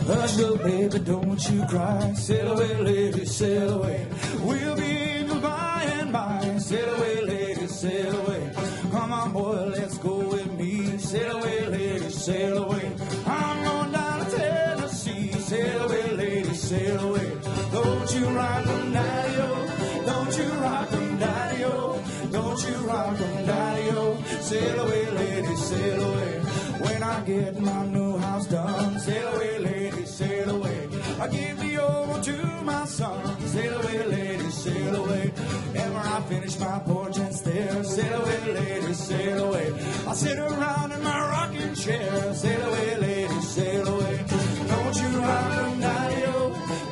Hush, little baby, don't you cry. Sail away, lady, sail away. We'll be angels by and by. Sail away, lady, sail away. Come on, boy, let's go with me. Sail away, lady, sail away. I'm going down to Tennessee. Sail away, lady, sail away. Don't you rock 'em, daddy-o. Don't you rock 'em, daddy-o. Don't you rock 'em, daddy-o. Sail away, lady, sail away. When I get my new house done, sail away, lady, sail away. I give the old one to my son. Sail away, lady, sail away. And when I finish my porch and stairs, sail away, lady, sail away. I sit around in my rocking chair. Sail away, lady, sail away. Don't you rock 'em, daddy-o.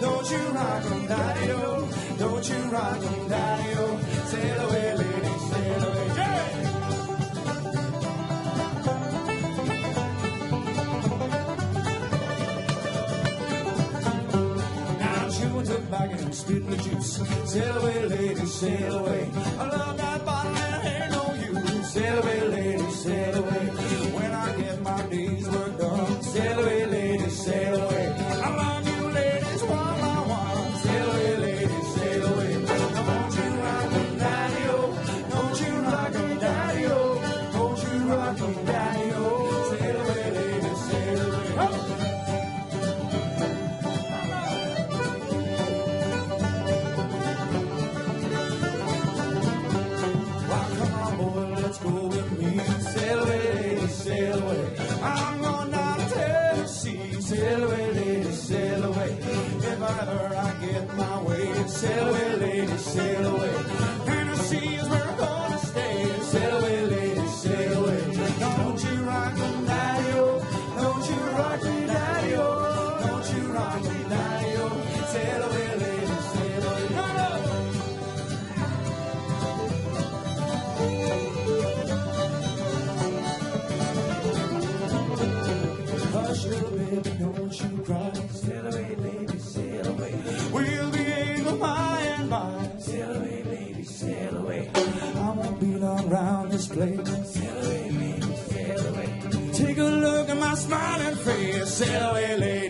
Don't you rock 'em, daddy-o. Don't you rock 'em, daddy-o. Sail away, lady, sail away. Yeah! Tobacco and spitting the juice. Sail away, lady, sail away. I love that bottle and it ain't no use. Sail away, lady, sail away. When I get my day's work done, sail away, lady, sail away. I love you ladies one by one. Sail away, lady, sail away. Don't you rock 'em, daddy-o. Don't you rock 'em, daddy-o. Don't you rock 'em, daddy-o. Sail away, lady, sail away. Oh! place. Sail away, lady, sail away. Take a look at my smiling face. Sail away, lady.